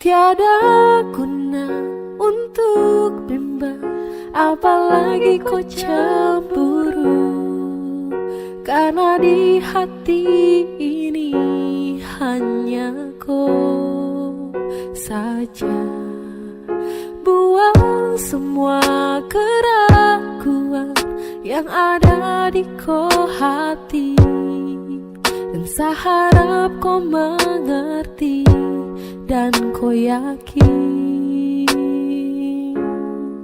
Tiada guna untuk bimbang, apalagi kau cemburu. Karena di hati ini hanya kau saja. Buang semua keraguan yang ada di kau hati, dan saya harap kau mengerti dan kau yakin.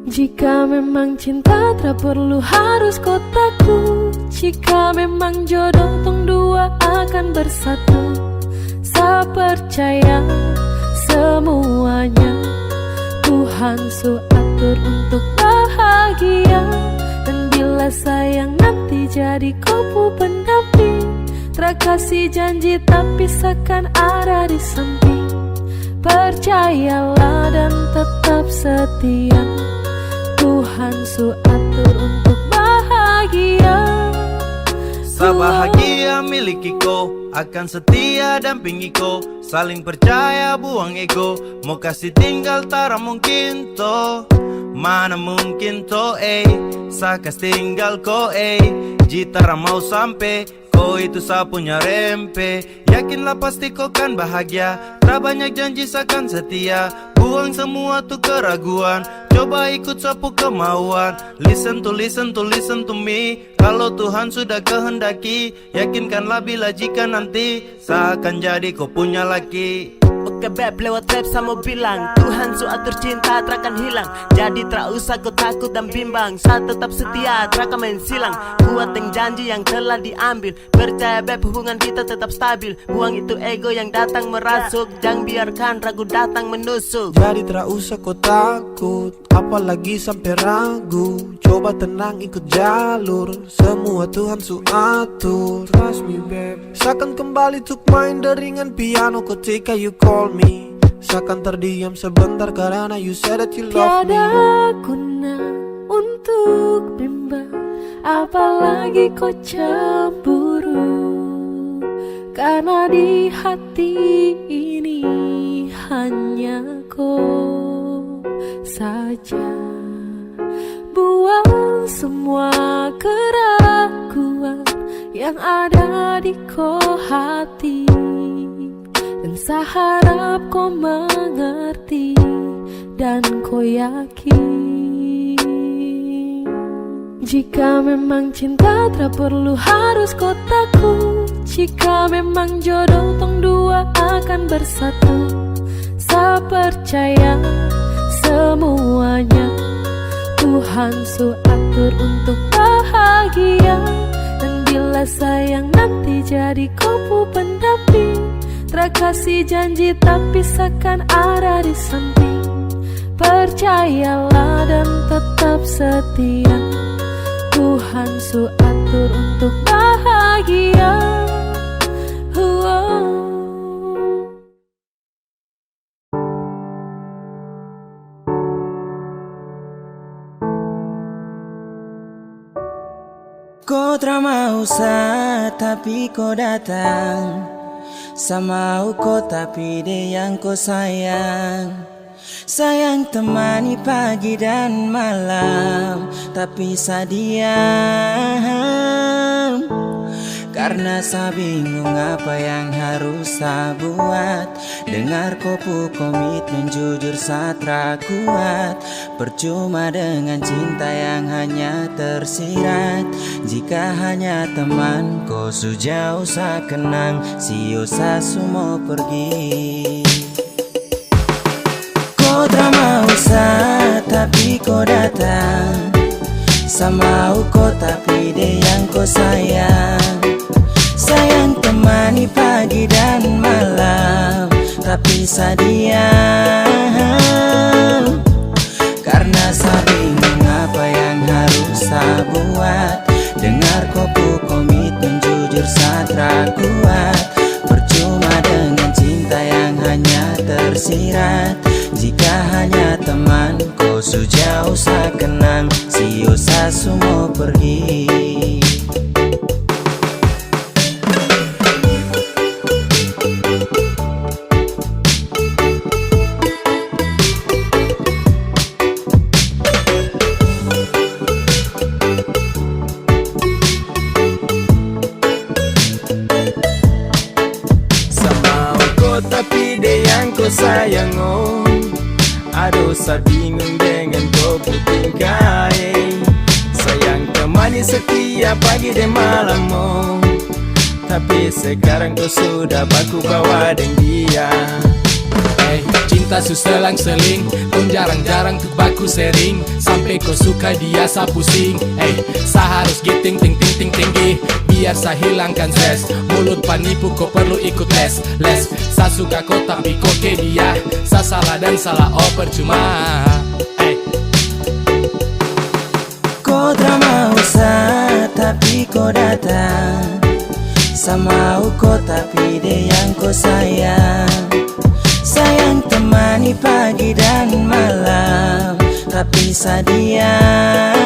Jika memang cinta tak perlu harus kau takut, jika memang jodoh tong dua akan bersatu, saya percaya semuanya Tuhan su atur untuk bahagia. Dan bila sayang nanti jadi kau pendamping, terkasih janji tapi seakan ada di samping. Percayalah dan tetap setia, Tuhan su atur untuk bahagia. Sabahagia miliki ko, akan setia dampingi ko, saling percaya buang ego, mau kasih tinggal tara mungkin to, mana mungkin to sakas tinggal ko jitara mau sampai, ko itu sa punya rempe. Yakinlah pasti kau kan bahagia, tak banyak janji sakan setia, buang semua tuh keraguan, coba ikut sapu kemauan. Listen to me. Kalau Tuhan sudah kehendaki, yakinkanlah bila jika nanti seakan jadi kau punya laki. Oke beb, lewat rap sama bilang Tuhan su atur cinta terakan hilang. Jadi tak usah kau takut dan bimbang, saya tetap setia terakan main silang. Buat yang janji yang telah diambil, percaya beb hubungan kita tetap stabil. Buang itu ego yang datang merasuk, jangan biarkan ragu datang menusuk. Jadi tak usah kau takut, apalagi sampai ragu. Coba tenang ikut jalur, semua Tuhan su atur. Trust me babe. Seakan kembali tuk main deringan piano ketika you call me. Seakan terdiam sebentar karena you said that you love me. Tiada guna untuk bimbang, apalagi kau cemburu, karena di hati ini hanya kau saja. Buang semua keraguan yang ada di kau hati, dan saya harap kau mengerti dan kau yakin. Jika memang cinta tak perlu harus kau takut, jika memang jodoh tong dua akan bersatu, saya percaya semuanya Tuhan su atur untuk bahagia. Dan bila sayang nanti jadi kau pendamping, terkasih janji tapi seakan ada di samping. Percayalah dan tetap setia, Tuhan su atur untuk bahagia. Kau tak mau tapi kau datang, sama kau tapi dia yang kau sayang. Sayang temani pagi dan malam, tapi sadiam. Karena saya bingung apa yang harus saya buat. Dengar kopu komitmen jujur satra kuat. Percuma dengan cinta yang hanya tersirat. Jika hanya teman kau sejauh saya kenang, sio saya semua pergi. Kau tak mau tapi kau datang, sama kau tapi dia yang kau sayang. Sayang temani pagi dan malam, tapi sadiam. Karena saya bingung apa yang harus saya buat. Dengar kopu komitmen jujur satra kuat. Percuma dengan cinta yang hanya tersirat. Jika hanya teman kau sejauh saya kenang, sio saya semua pergi. Tapi dia yang kau sayang, oh. Aduh saya bingung dengan kau setiap pagi dan malammu. Tapi sekarang kau sudah baku bawa dengan dia. Cinta selang-seling, kau jarang-jarang tuh baku sering. Sampai kau suka dia sa pusing. Sa harus giting ting ting ting tinggi biar sa hilangkan stres. Mulut penipu kau perlu ikut les. Sa suka kau tapi kau ke dia. Sa salah dan salah oh percuma. Kau tak mau sa tapi kau datang. Sama kau tapi dia yang kau sayang. Sayang temani pagi dan malam, tapi sa diam.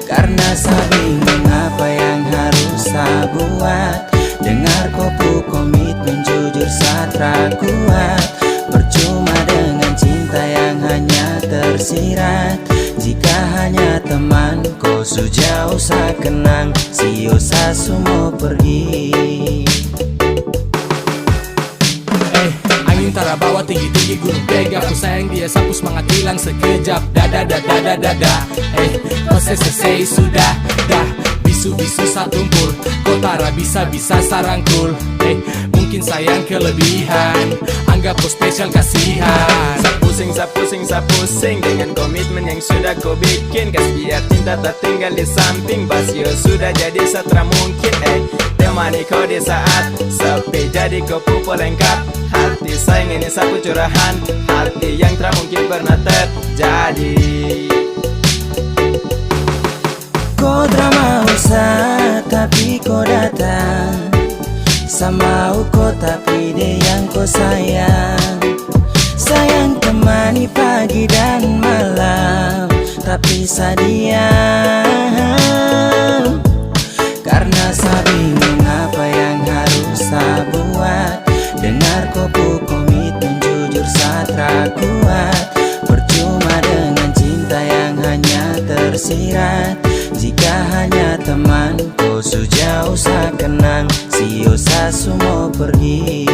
Karena sa bingung apa yang harus sa buat. Dengar kopu komitmen jujur sa tak kuat. Percuma dengan cinta yang hanya tersirat. Jika hanya teman kau sejauh sa kenang. Sio sa semua pergi. Angin tara bawa tinggi-tinggi gunung pega. Aku sayang dia sapu semangat hilang sekejap. Dada. Kau selesai sudah dah. Bisu-bisu sa tumpul. Kau tara bisa-bisa sarangkul. Mungkin sayang kelebihan. Anggap kau spesial kasihan. Sa pusing dengan komitmen yang sudah kau bikin. Kas biar cinta tak tinggal di samping. Basio sudah jadi satra mungkin. Temani kau di saat sepi jadi kau pupul lengkap. Hati sayang ini sapu curahan. Hati yang tak mungkin pernah terjadi. Kau tak mau sa tapi kau datang. Sama kau tapi dia yang kau sayang. Sayang temani pagi dan malam, tapi sa diam. Karena sa bingung apa yang harus sa buat. Dengar kopu komitmen jujur sa tak kuat. Percuma dengan cinta yang hanya tersirat. Jika hanya teman kau sejauh sa kenang. Sio sa semua pergi.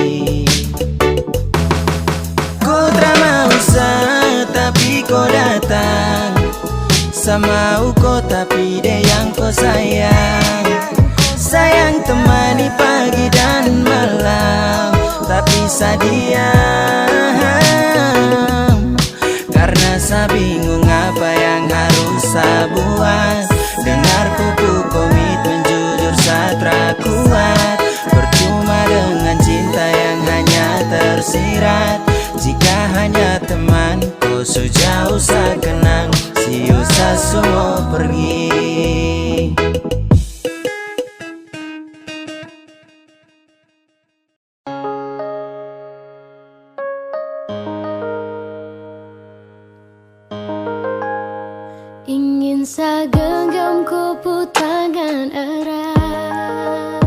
Kau tak mau sa tapi kau datang. Sama kau tapi dia yang kau sayang. Sayang temani pagi dan malam, tapi sa diam. Karena sa bingung apa yang harus sa buat. Dengar kupu komitmen jujur sa tak kuat. Percuma dengan cinta yang hanya tersirat. Jika hanya teman kau sejauh sa kenang. Sio sa semua pergi. Ingin sa genggam kupu tangan erat.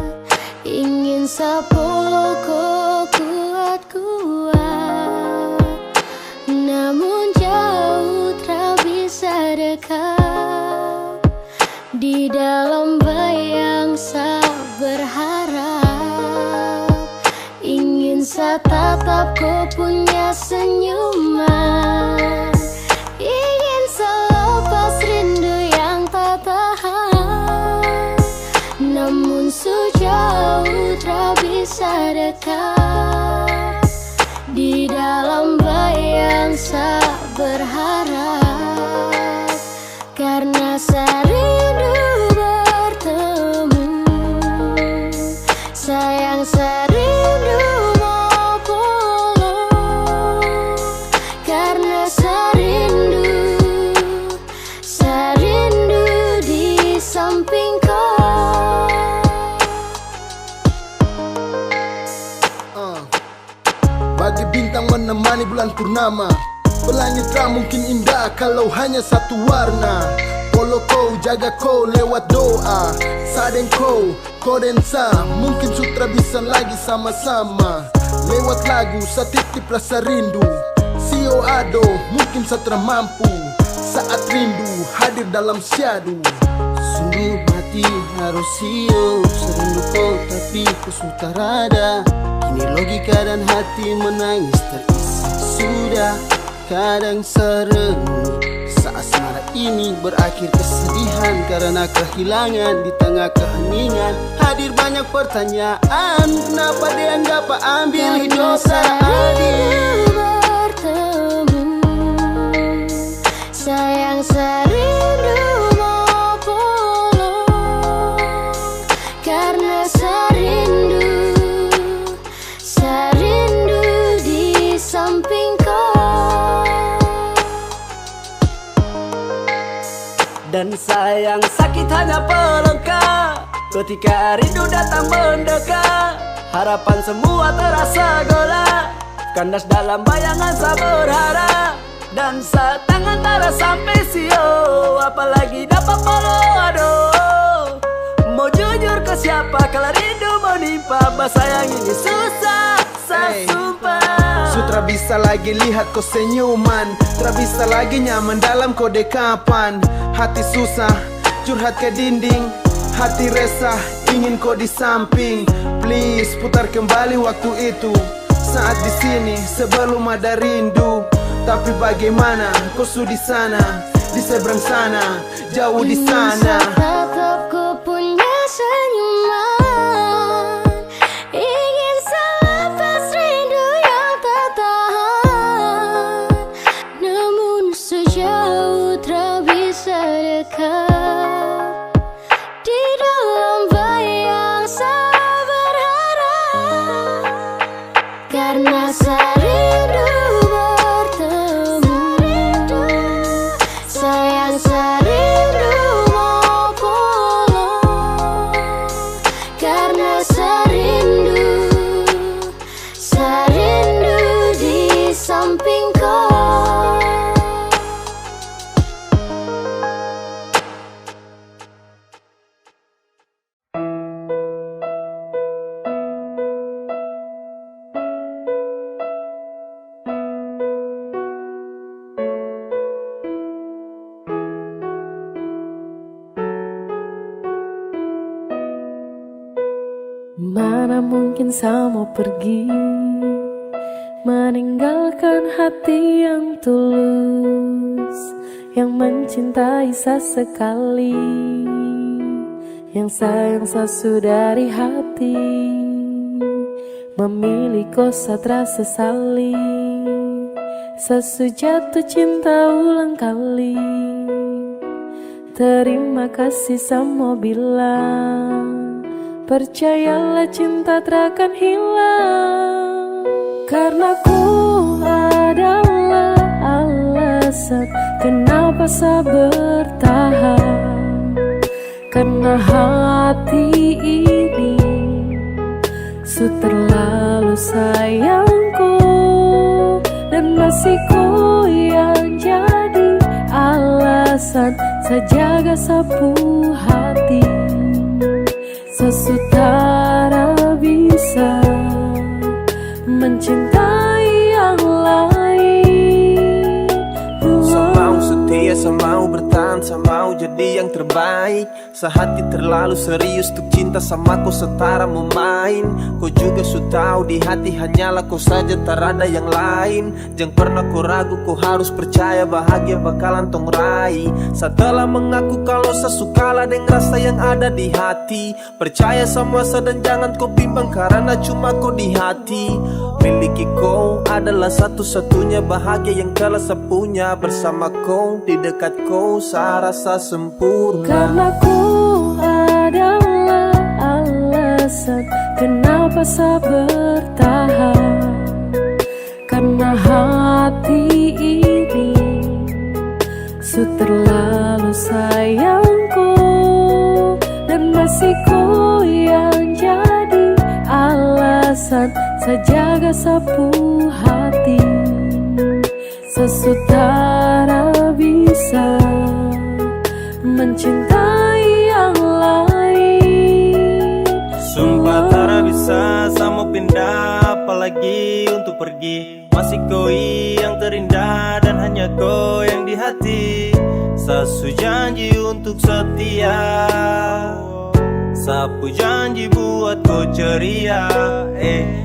Ingin sa peluk kuat-kuat. Namun jauh tak bisa dekat. Di dalam bayang sa berharap. Ingin sa tatap kau punya senyuman. Ingin sa lepas rindu yang tak tahan. Namun sejauh tak bisa dekat. Di dalam bayang sa berharap. Karena sa rindu bertemu. Sayang sa rindu mau pulang. Karena sa rindu di samping kau. Bagi bintang menemani bulan purnama. Pelangit tak mungkin indah kalau hanya satu warna. Polo kau, jaga kau lewat doa. Sadeng kau dan sa. Mungkin sutra bisa lagi sama-sama. Lewat lagu, sa titip rasa rindu. Sio ado, mungkin satra mampu. Saat rindu hadir dalam syadu. Sungguh mati harus sio. Serindu kau tapi ku sudah rada. Kini logika dan hati menangis terisi. Sudah kadang serengi saat asmara ini berakhir kesedihan karena kehilangan. Di tengah keheningan hadir banyak pertanyaan, kenapa dia nggak ambil hidup seadil. Bertemu, sayang serindu mau pulang, karena serindu di samping kau. Dan sayang sakit hanya pelengkap ketika rindu datang mendekat. Harapan semua terasa gelap, kandas dalam bayangan saya berharap. Dan saat tangan tara sampai sio, apalagi dapat follow, aduh. Mau jujur ke siapa kalau rindu menimpa, bahasa yang ini susah, saya sumpah. Sutra bisa lagi lihat kau senyuman, tak bisa lagi nyaman dalam kode kapan. Hati susah, curhat ke dinding, hati resah, ingin kau di samping. Please putar kembali waktu itu, saat di sini sebelum ada rindu. Tapi bagaimana kau sudah di sana, di seberang sana, jauh di sana. Tetap ku punya senyuman, ingin selepas rindu yang tak tahan. Namun sejauh tak bisa dekat, di dalam bayang saya berharap, karena serindu bertemu. Sayang serindu mau pulang, karena serindu di samping kau. Mana mungkin saya mau pergi, meninggalkan hati yang tulus, yang mencintai sesekali, yang sayang saya dari hati. Memilih kau terasa sesali, jatuh cinta ulang kali. Terima kasih sama bilang, percayalah cinta takkan hilang. Karena ku adalah alasan kenapa saya bertahan. Karena hati ini terlalu sayangku, dan masih ku yang jadi alasan saya jaga sapu hati. Sesutara bisa mencintai yang lain. Saya mau setia, saya mau bertahan, saya mau jadi yang terbaik. Sehati terlalu serius untuk cinta sama kau setara memain. Kau juga sudah tahu di hati hanyalah kau saja, tak ada yang lain. Jangan pernah kau ragu, kau harus percaya bahagia bakalan tong raih. Setelah mengaku kalau sesukalah dengan rasa yang ada di hati. Percaya sama saya dan jangan kau bimbang karena cuma kau di hati. Miliki kau adalah satu-satunya bahagia yang telah saya punya. Bersama kau, di dekat kau, saya rasa sempurna. Karena ku adalah alasan kenapa saya bertahan. Karena hati ini terlalu sayangku, dan masih ku yang jadi alasan saya jaga sapu hati. Sesutara bisa mencintai yang lain. Sumpah tak bisa sama pindah, apalagi untuk pergi. Masih kau yang terindah dan hanya kau yang di hati. Saya janji untuk setia, Sapu janji buat kau ceria.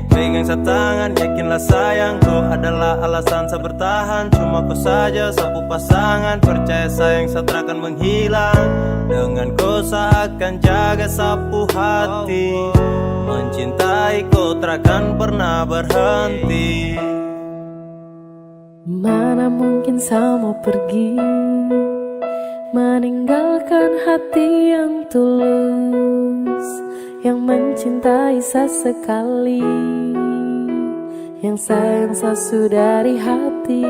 Pegang tangan, yakinlah sayangku adalah alasan saya bertahan. Cuma kau saja sapu pasangan, percaya sayang saya akan menghilang. Dengan kau saya akan jaga sapu hati. Mencintai kau takkan pernah berhenti. Mana mungkin saya mau pergi, meninggalkan hati yang tulus, yang mencintai sesekali, yang sayang sesu dari hati.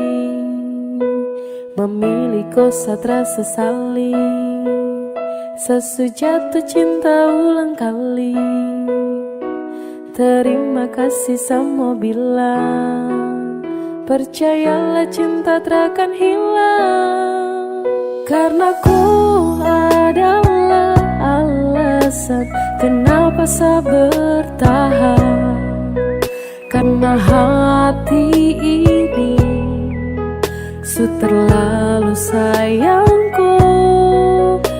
Memilih kau saat rasa sesali, sesu jatuh cinta ulang kali. Terima kasih sama bilang, percayalah cinta takkan hilang. Karena ku adalah alasan kenapa saya bertahan. Karena hati ini su terlalu sayangku,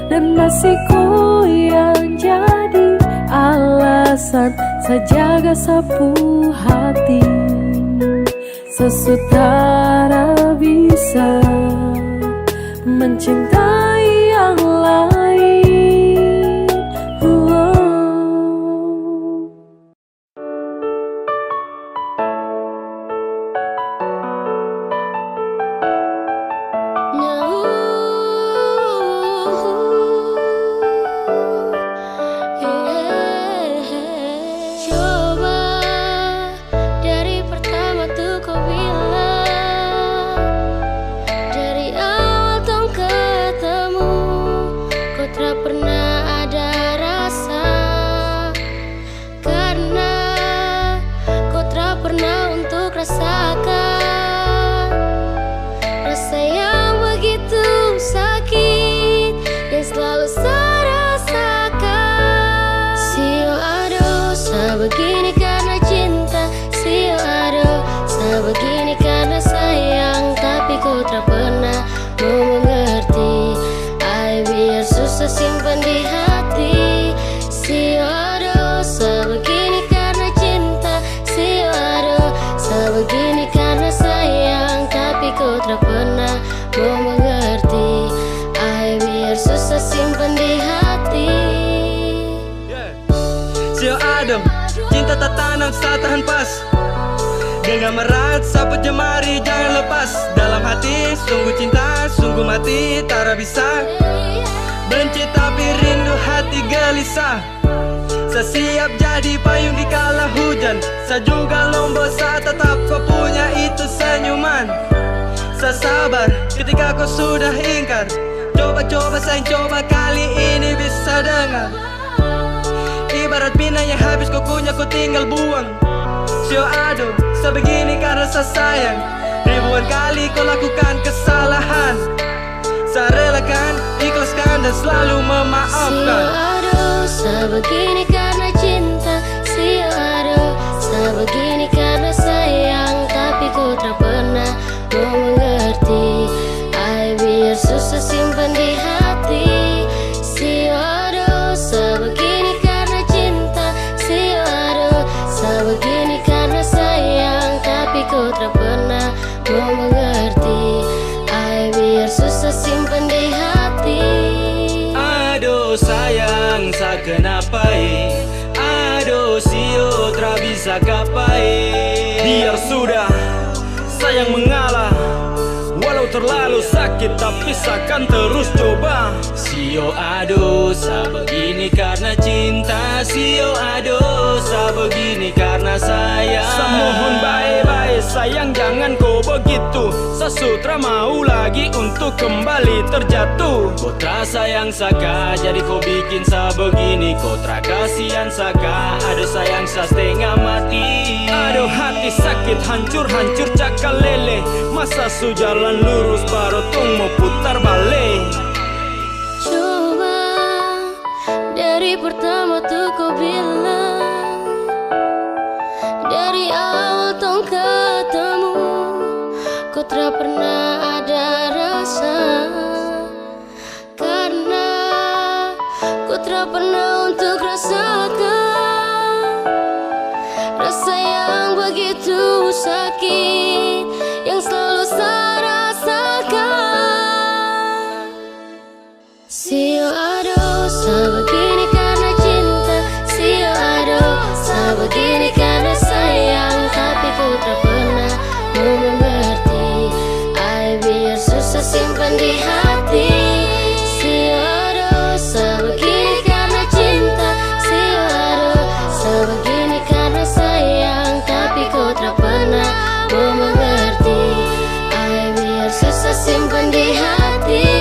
dan masih ku yang jadi alasan saya jaga sapu hati. Sesutara bisa mencintai yang lain. Begini karena cinta, sio aduh. Sebegini karena sayang, tapi kau tak pernah mau mengerti. Ay, biar susah simpan di hati. Sio aduh, sebegini karena cinta, sio aduh. Sebegini karena sayang, tapi kau tak pernah mau mengerti. Ay, biar susah simpan di hati. Sio aduh, cinta tak tanam saat tahan pas. Genggam erat sapu jemari jangan lepas. Dalam hati sungguh cinta sungguh mati. Tak bisa benci tapi rindu hati gelisah. Saya siap jadi payung di kala hujan. Saya juga lombok saat tetap kau punya itu senyuman. Saya sabar ketika kau sudah ingkar. Coba-coba sayang coba kali ini bisa dengar. Ibarat pinang yang habis kau kunyah kau tinggal buang. Sio aduh, sebegini karena saya sayang. Ribuan kali kau lakukan kesalahan. Saya relakan, ikhlaskan dan selalu memaafkan. Sio aduh, sebegini karena cinta. Sio aduh, sebegini karena sayang, tapi kau tak pernah mau mengerti. Ay, biar susah simpan di hati. Sio aduh, sebegini karena cinta. Sio aduh, sebegini karena sayang, tapi kau tak pernah mau mengerti. Ay, biar susah simpan di hati. Aduh sayang, sa kenapa Aduh sio tak bisa kapai. Biar sudah, sayang mengalah. Walau terlalu sakit tapi seakan terus coba. Sio aduh, sa begini karena cinta. Sio aduh, sa begini karena sayang. Sa mohon baik-baik sayang jangan kau begitu. Sa sutra mau lagi untuk kembali terjatuh. Kau tra sayang saka jadi kau bikin sa begini. Kau tra kasihan saka aduh sayang sa setengah mati. Aduh hati sakit hancur-hancur cakal lele. Masa su jalan lurus baru tung mau putar balik. Coba dari pertama tuh kau bilang, dari awal tong ketemu kau tak pernah ada rasa. Karena kau tak pernah untuk rasa. Sio aduh, sebegini karena cinta. Sio aduh, sebegini karena sayang. Tapi ku tak pernah mau mengerti. Ay, biar susah simpan di hati. Sio aduh, sebegini karena cinta. Sio aduh, sebegini karena sayang. Tapi ku tak pernah mau mengerti. Ay, biar susah simpan di hati.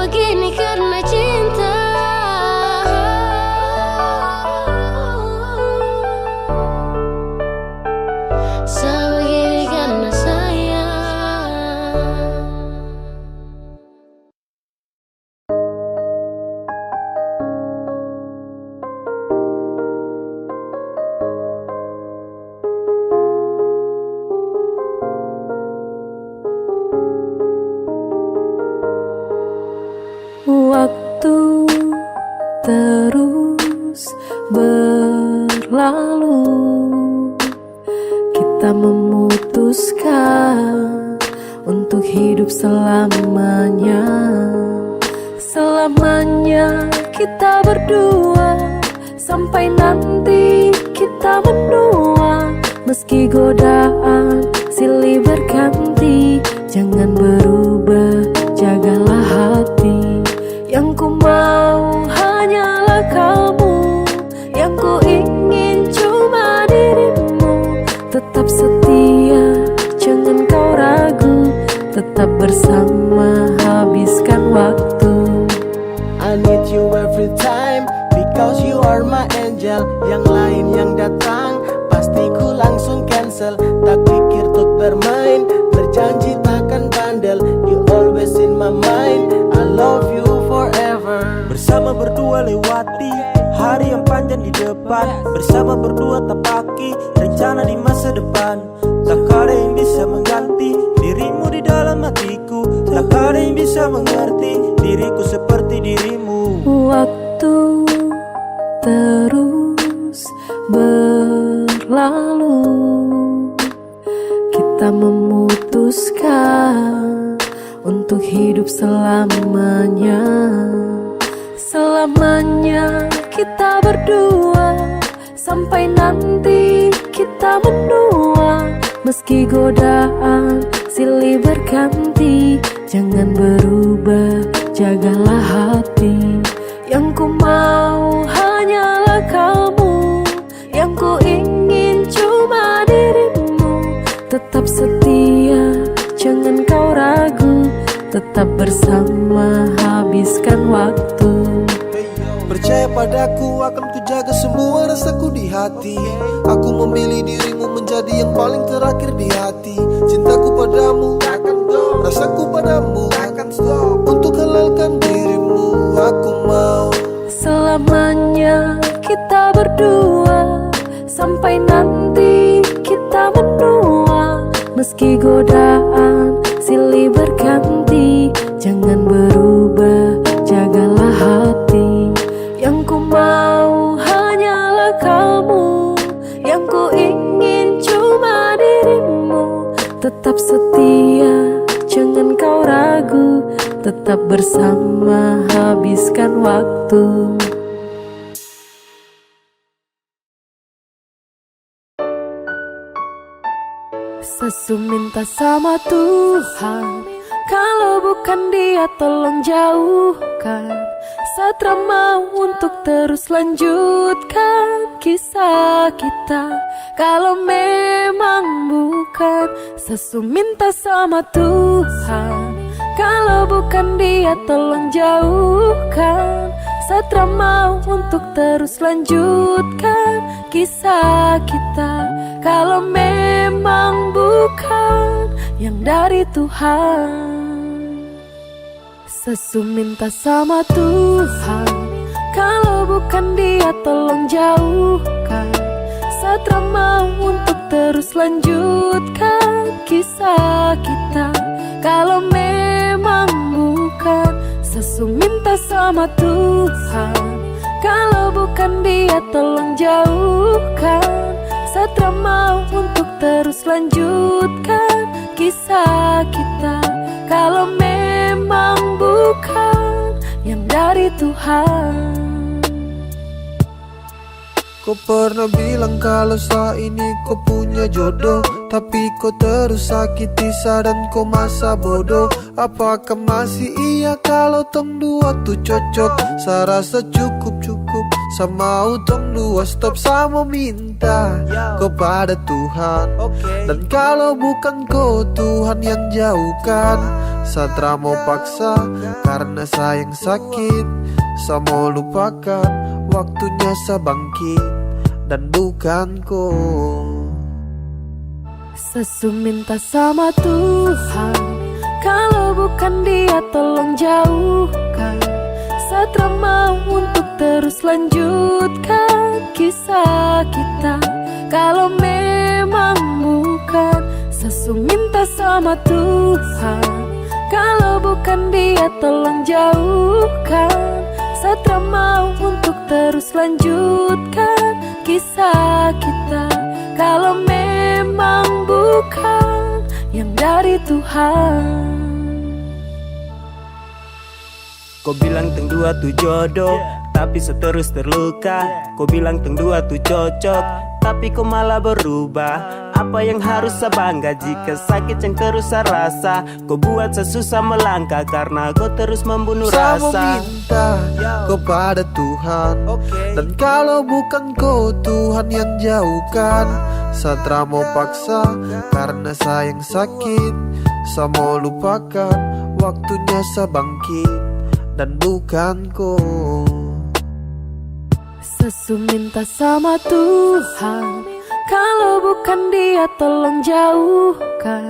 Begini karena cinta. Sebegini karena sayang. Waktu terus berlalu, kita memutuskan untuk hidup selamanya. Selamanya kita berdua, sampai nanti kita menua. Meski godaan silih berganti, jangan berubah, jagalah hati. Yang ku mau hanyalah kamu, yang ku ingin cuma dirimu. Tetap setia, jangan kau ragu, tetap bersama, habiskan waktu. I need you every time, because you are my angel. Yang lain yang datang, pasti ku langsung cancel. Tak pikir untuk bermain, berjanji takkan bandel. You always in my mind, I love you forever. Bersama berdua lewati hari yang panjang di depan. Bersama berdua tapaki rencana di masa depan. Tak ada yang bisa mengganti dirimu di dalam hatiku. Tak ada yang bisa mengerti diriku seperti dirimu. Waktu terus berlalu, kita memutuskan untuk hidup selamanya. Selamanya kita berdua, sampai nanti kita menua. Meski godaan silih berganti, jangan berubah, jagalah hati. Yang ku mau hanyalah kamu, yang ku ingin cuma dirimu. Tetap setia, jangan kau ragu, tetap bersama, habiskan waktu. Percaya padaku, akan ku jaga semua rasaku di hati. Aku memilih dirimu menjadi yang paling terakhir di hati. Cintaku padamu takkan stop, rasaku padamu takkan stop. Untuk halalkan dirimu, aku mau selamanya kita berdua, sampai nanti kita menua. Meski godaan silih berganti, jangan berubah, jagalah hati. Yang ku mau hanyalah kamu, yang ku ingin cuma dirimu. Tetap setia, jangan kau ragu, tetap bersama, habiskan waktu. Sesu minta sama Tuhan, kalau bukan Dia tolong jauhkan. Satra mau untuk terus lanjutkan kisah kita. Kalau memang bukan, Sesu minta sama Tuhan, kalau bukan Dia tolong jauhkan. Satra mau untuk terus lanjutkan kisah kita. Kalau memang bukan yang dari Tuhan. Sesu minta sama Tuhan, kalau bukan Dia tolong jauhkan. Satra mau untuk terus lanjutkan kisah kita. Kalau memang bukan, Sesu minta sama Tuhan, kalau bukan Dia tolong jauhkan. Satra mau untuk terus lanjutkan kisah kita. kalau memang bukan yang dari Tuhan. Kau pernah bilang kalau saat ini kau punya jodoh, tapi kau terus sakiti dan kau masa bodoh. Apakah masih iya kalau tong dua tuh cocok? Saya rasa cukup sama utong dua stop sama minta kepada Tuhan. Dan kalau bukan kau Tuhan yang jauhkan, Satra mau paksa karena sayang sakit. Saya mau lupakan, waktunya saya bangkit dan bukan kau. Sesu minta sama Tuhan, kalau bukan Dia tolong jauhkan. Satra mau untuk terus lanjutkan kisah kita, kalau memang bukan. Sesu minta sama Tuhan, kalau bukan Dia tolong jauhkan. Satra mau untuk terus lanjutkan kisah kita, kalau memang bukan yang dari Tuhan. Kau bilang teng dua tuh jodoh, tapi seterus terluka. Kau bilang teng dua tuh cocok, tapi kau malah berubah. Apa yang harus saya bangga jika sakit yang terus saya rasa? Kau buat saya susah melangkah karena kau terus membunuh Saya rasa. mau minta kepada Tuhan, dan kalau bukan kau Tuhan yang jauhkan. Satra mau paksa karena sayang sakit. Saya mau lupakan, waktunya saya bangkit dan bukan kau. Sesu minta sama Tuhan, kalau bukan Dia tolong jauhkan.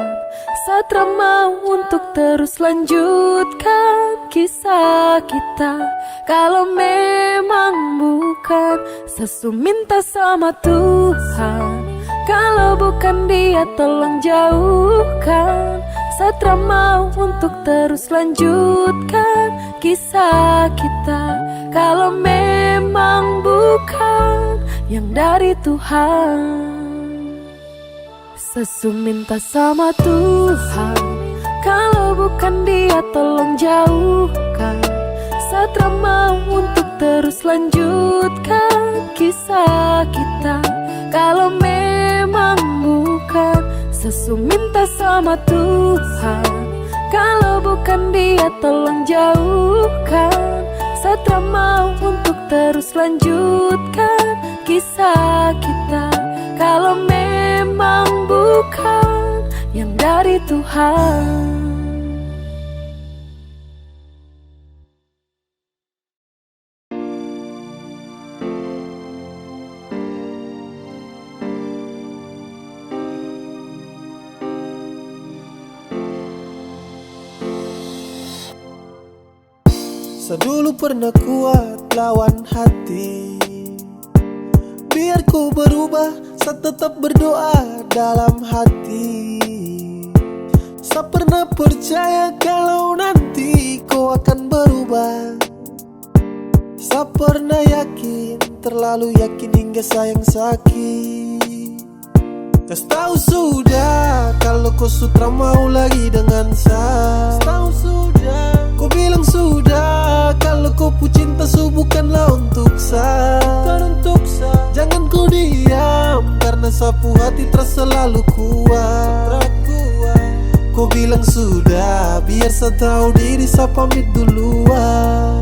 Satra mau untuk terus lanjutkan kisah kita, kalau memang bukan. Sesu minta sama Tuhan, kalau bukan Dia tolong jauhkan. Satra mau untuk terus lanjutkan kisah kita, kalau memang bukan yang dari Tuhan. Sesu minta sama Tuhan, kalau bukan Dia tolong jauhkan. Satra mau untuk terus lanjutkan kisah kita, kalau memang bukan. Sesu minta sama Tuhan, kalau bukan Dia tolong jauhkan. Satra mau untuk terus lanjutkan kisah kita, kalau memang bukan yang dari Tuhan. Saya dulu pernah kuat lawan hati, biar ku berubah, saya tetap berdoa dalam hati. Saya pernah percaya kalau nanti kau akan berubah. Saya pernah yakin, terlalu yakin hingga sayang sakit. Kau tahu sudah kalau kau sutra mau lagi dengan saya. Tahu sudah, kau bilang sudah kalau kau pu cinta bukanlah untuk saya. Jangan kau diam, karena sapu hati terasa selalu kuat. Kau bilang sudah, biar saya tahu diri, saya pamit duluan.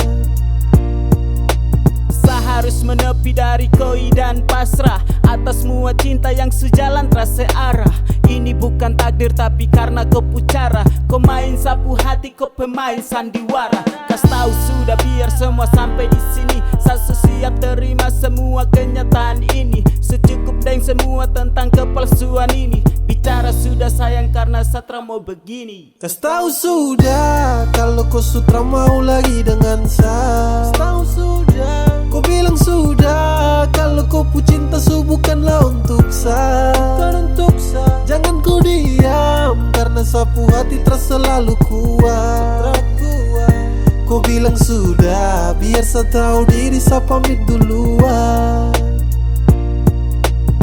Harus menepi dari koi dan pasrah atas semua cinta yang sejalan terasa arah. Ini bukan takdir tapi karena kau pucara. Kau main sapu hati, kau pemain sandiwara. Kas tahu sudah biar semua sampai di sini. Saya siap terima semua kenyataan ini. Secukup dengan semua tentang kepalsuan ini. Bicara sudah sayang karena Satra mau begini. Kas tahu sudah kalau kau sutra mau lagi dengan saya. Tahu sudah, kau bilang sudah kalau kau pu cinta bukanlah untuk saya. Jangan kau diam, karena sapu hati terasa selalu kuat. Kau bilang sudah, biar saya tahu diri, saya pamit duluan.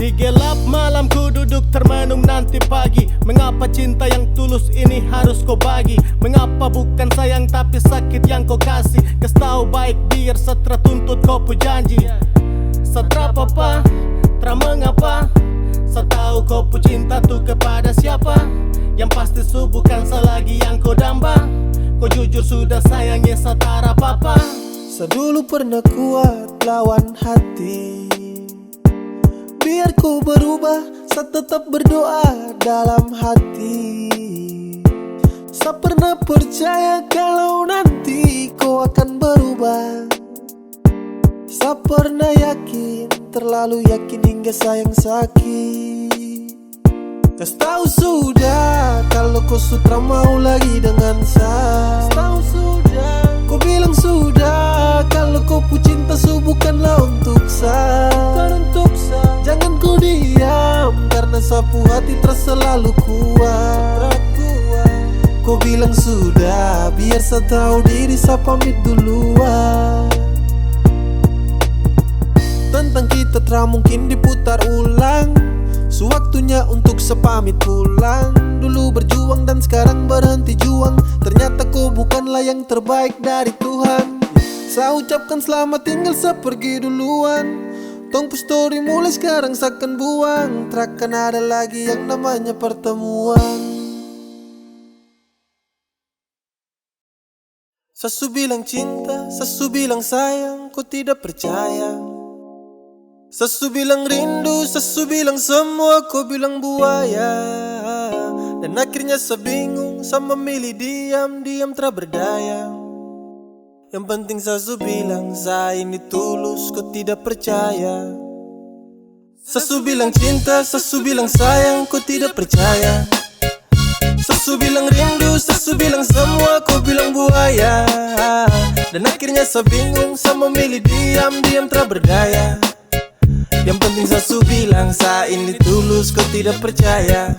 Di gelap malam ku duduk termenung nanti pagi. Mengapa cinta yang tulus ini harus kau bagi? apa bukan sayang tapi sakit yang kau kasih. Kas tahu baik biar setra tuntut kau pu janji. Setra apa, tra mengapa. Sa tahu kau pu cinta tuh kepada siapa. Yang pasti su bukan selagi yang kau damba. Kau jujur sudah sayangnya satara papa. Sa dulu pernah kuat lawan hati, biar ku berubah, sa tetap berdoa dalam hati. Sa pernah percaya kalau nanti kau akan berubah. Sa pernah yakin, terlalu yakin hingga sayang sakit. Kas tahu sudah kalau kau sutra mau lagi dengan sa. Kas tahu sudah, kau bilang sudah kalau kau pu cinta su bukanlah untuk sa. Jangan kau diam karena sapu hati terasa selalu kuat. Kau bilang sudah biar sa tahu diri sa pamit duluan. Tentang kita tra mungkin diputar ulang. Sewaktunya untuk sepamit pulang. Dulu berjuang dan sekarang berhenti juang. Ternyata kau bukanlah yang terbaik dari Tuhan. Saya ucapkan selamat tinggal, saya pergi duluan. Tong pu story mulai sekarang seakan buang. Takkan ada lagi yang namanya pertemuan. Sasu bilang cinta, sasu bilang sayang, kau tidak percaya. Sasu bilang rindu, sasu bilang semua, kau bilang buaya. Dan akhirnya saya bingung, saya memilih diam, diam tak berdaya. Yang penting sasu bilang, saya ini tulus, kau tidak percaya. Sasu bilang cinta, sasu bilang sayang, kau tidak percaya. Sasu bilang rindu, sasu bilang semua, kau bilang buaya. Dan akhirnya saya bingung, saya memilih diam, diam tak berdaya. Yang penting sasu bilang, saya ini tulus, kau tidak percaya.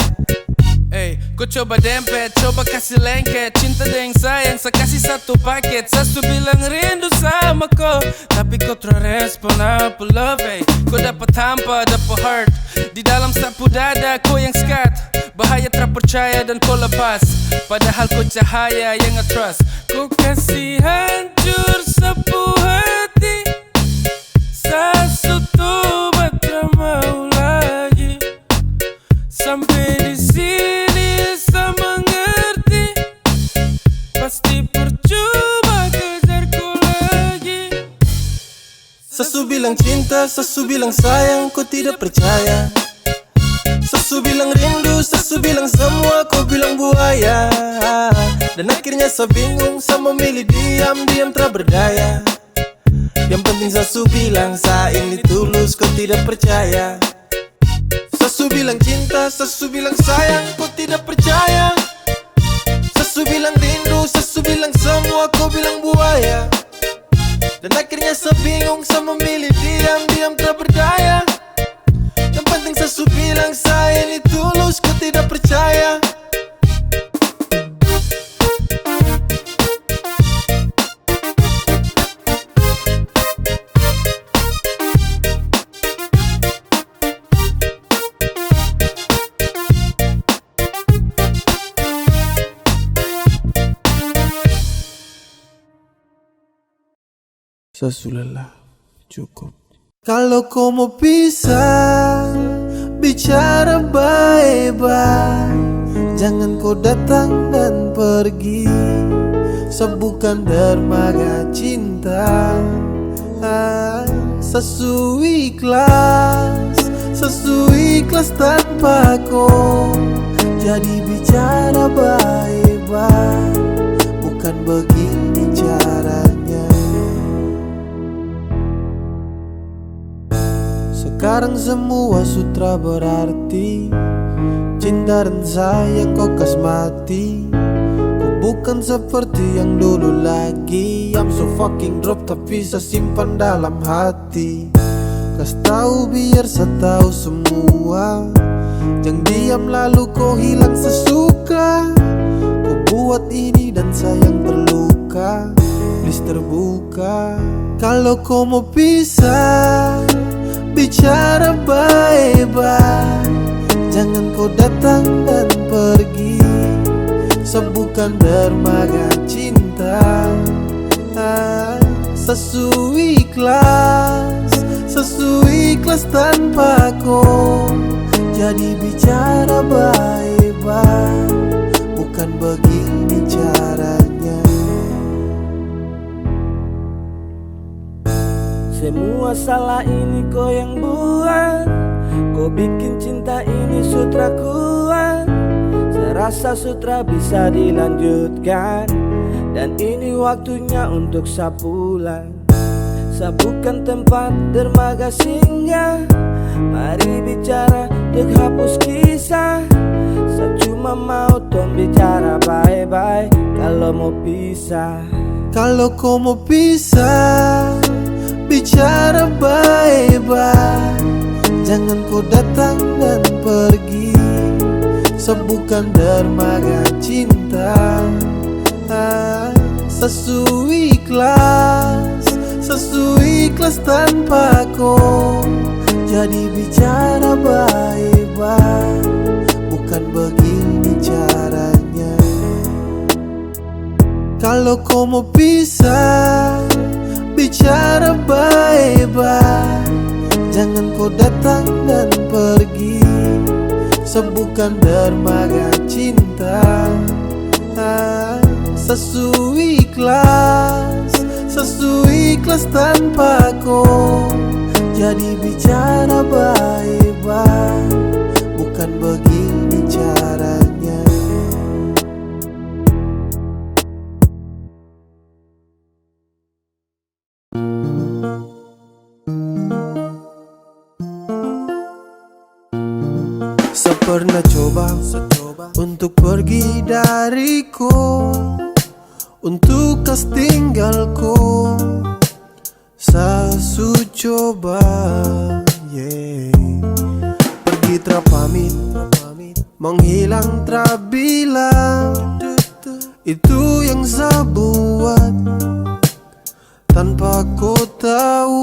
Hey, kau coba dempet, coba kasih lengket. Cinta dengan sayang, saya kasih satu paket. Sasu bilang rindu sama kau, tapi kau terrespon apa love. Hey, kau dapat hampa, dapat heart. Di dalam sapu dada, kau yang skat. Bahaya terpercaya dan kau lepas. Padahal kau cahaya yang nge-trust. Kau kasih hancur sapu hati. Sasu tobat tak mau lagi. Sampai di sini saya mengerti. Pasti percuma kejar kau lagi. Sasu bilang cinta, sasu bilang sayang, kau tidak percaya. Sasu bilang rindu, sasu bilang semua, kau bilang buaya. Dan akhirnya saya bingung, saya memilih diam, diam tak berdaya. Yang penting sasu bilang, saya ini tulus, kau tidak percaya. Sasu bilang cinta, sasu bilang sayang, kau tidak percaya. Sasu bilang rindu, sasu bilang semua, kau bilang buaya. Dan akhirnya saya bingung, saya memilih diam, diam tak berdaya. Yang penting sasu bilang, saya ini tulus, kau tidak percaya. Sasu lelah, cukup. Kalau kau mau pisah, bicara baik-baik. Jangan kau datang dan pergi. Sebukan dermaga cinta. Sasu ikhlas tanpa kau. Jadi bicara baik-baik. Bukan begini caranya. Sekarang semua sutra berarti. Cinta dan sayang kau kas mati. Kau bukan seperti yang dulu lagi. I'm so fucking drop tapi saya simpan dalam hati. Kas tahu biar saya tahu semua. Jangan diam lalu kau hilang sesuka. Kau buat ini dan sayang terluka. Please terbuka. Kalau kau mau pisah, bicara baik-baik. Jangan kau datang dan pergi. Sebukan dermaga cinta. Sesuai ikhlas tanpa kau. Jadi bicara baik-baik, bukan begini caranya. Semua salah ini kau yang buat. Kau bikin cinta ini sutra kuat. Saya rasa sutra bisa dilanjutkan, dan ini waktunya untuk sapulan. Saya bukan tempat dermaga singgah. Mari bicara untuk hapus kisah. Saya cuma mau tong bicara baik-baik. Kalau mau pisah, kalau kau mau pisah, bicara baik-baik. Jangan kau datang dan pergi. Sebukan dermaga cinta. Sesuai ikhlas tanpa kau. Jadi bicara baik-baik, bukan begini caranya. Kalau kau mau pisah, bicara baik-baik. Jangan kau datang dan pergi. Sebukan dermaga cinta. Sesuai ikhlas tanpa kau. Jadi bicara baik-baik, bukan begini caranya. Saya pernah coba untuk pergi dariku, untuk kas tinggalku. Saya coba pergi terpamit, menghilang terbilang. Itu yang saya buat tanpa kau tahu.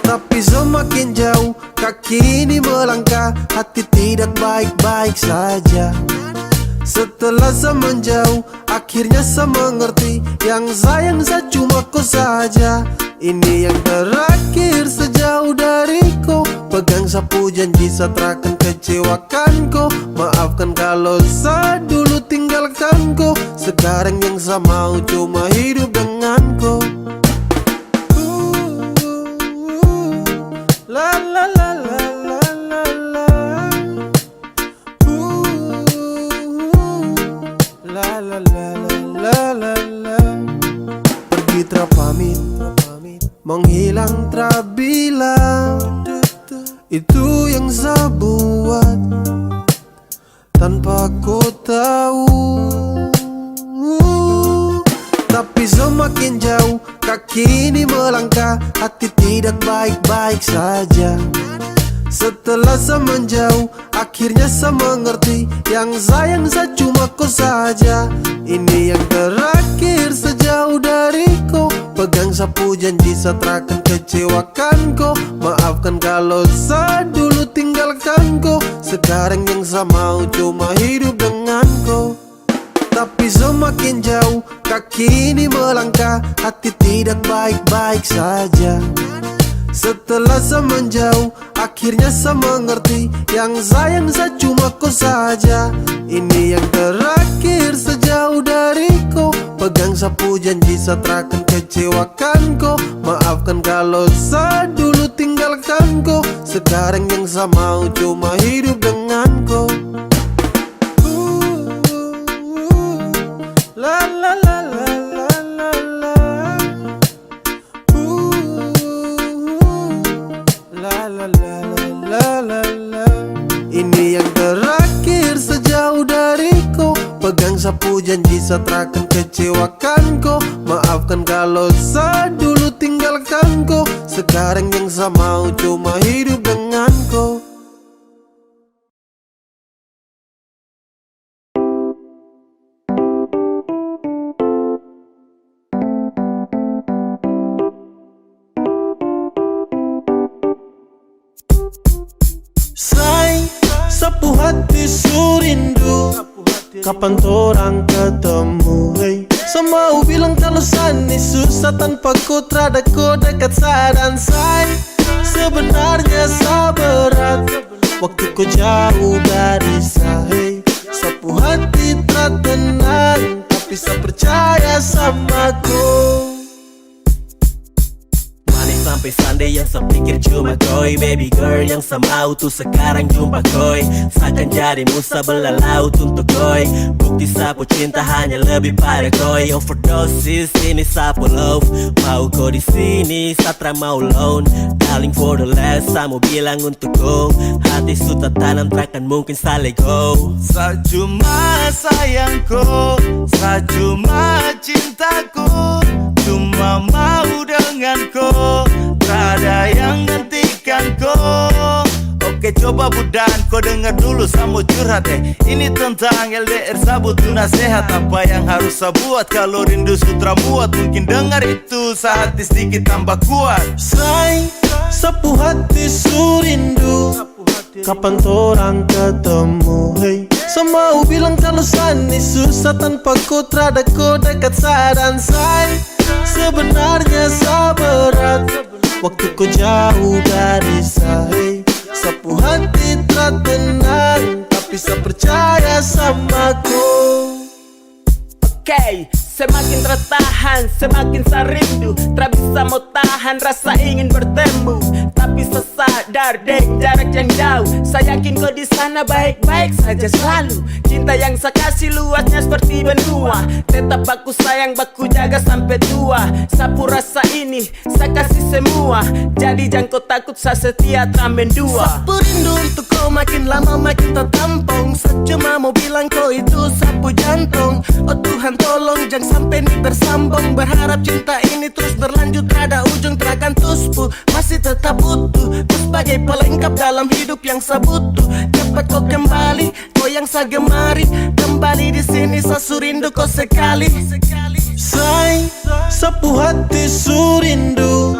Tapi semakin jauh kaki ini melangkah, hati tidak baik-baik saja. Setelah saya menjauh, akhirnya saya mengerti. Yang sayang saya cuma kau saja. Ini yang terakhir sejauh dariku. Pegang sapu janji saya takkan kecewakan kau. Maafkan kalau saya dulu tinggalkan kau. Sekarang yang saya mau cuma hidup dengan kau. La la la la la la la. La la la la la la. Pergi terpamit, menghilang terbilang. Itu yang saya buat tanpa kau tahu. Tapi semakin jauh kaki ini melangkah, hati tidak baik-baik saja. Setelah saya menjauh, akhirnya saya mengerti. Yang sayang saya cuma kau saja. Ini yang terakhir sejauh dariku. Pegang sapu janji saya takkan kecewakan kau. Maafkan kalau saya dulu tinggalkan kau. Sekarang yang saya mau cuma hidup dengan kau. Tapi semakin jauh kaki ini melangkah, hati tidak baik-baik saja. Setelah saya menjauh, akhirnya saya mengerti. Yang sayang saya cuma kau saja. Ini yang terakhir sejauh dariku. Pegang sapu janji saya takkan kecewakan kau. Maafkan kalau saya dulu tinggalkan kau. Sekarang yang saya mau cuma hidup dengan kau. La la la la la la la. La la la la la la. Ini yang terakhir sejauh dariku. Pegang sapu janji saya takkan kecewakan kau. Maafkan kalau saya dulu tinggalkan kau. Sekarang yang saya mau cuma hidup dengan kau. Say, sapu hati surindu. kapan torang ketemu, hey. Semau bilang kalau sani susah tanpa ku terada ku dekat sa dan say. Sebenarnya sa berat waktu ku jauh dari sa, hey. Sapu hati tak tenang tapi sa percaya sama ku. Manis sampai Sunday yang sepikir cuma koi. Baby girl yang semau tuh sekarang jumpa koi. Seakan jadi musa belah laut untuk koi. Bukti sapu cinta hanya lebih pada koi. Overdosis ini sapu love. Mau kau di sini satra mau loan. Darling for the last saya mau bilang untuk kau. Hati sudah tanam takkan mungkin sa let go. Sa cuma sayangku, sa cuma cintaku, cuma mau denganku, tak ada yang hentikanku. Oke coba budan, kau dengar dulu saya mau curhat Ini tentang LDR saya butuh nasihat. Apa yang harus saya buat kalau rindu sutra muat? Mungkin dengar itu saat hati sedikit tambah kuat. Say, sapu hati su rindu, kapan torang ketemu, hey. Semau bilang kalau sani susah tanpa ku terada ku dekat sa dan say. Sebenarnya sa berat waktu ku jauh dari sa, hey. Sapu hati tak tenang tapi sa percaya sama ku. Okay, semakin tertahan, semakin saya rindu. Tak bisa mau tahan rasa ingin bertemu. Tapi saya sadar dek jarak yang jauh. Saya yakin kau di sana baik-baik saja selalu. Cinta yang saya kasih luasnya seperti benua. Tetap aku sayang, baku jaga sampai tua. Sapu rasa ini, saya kasih semua. Jadi jangan kau takut, saya setia teramen dua. Sapu rindu untuk kau makin lama makin tertampung. Saya cuma mau bilang kau itu sapu jantung. Oh Tuhan tolong jangan sampai ini bersambung. Berharap cinta ini terus berlanjut, ada ujung terakan tuspu. Masih tetap utuh, kau sebagai pelengkap dalam hidup yang saya butuh. Cepat kau kembali, kau yang saya gemari. Kembali di sini saya surindu kau sekali. Say, sapu hati su rindu,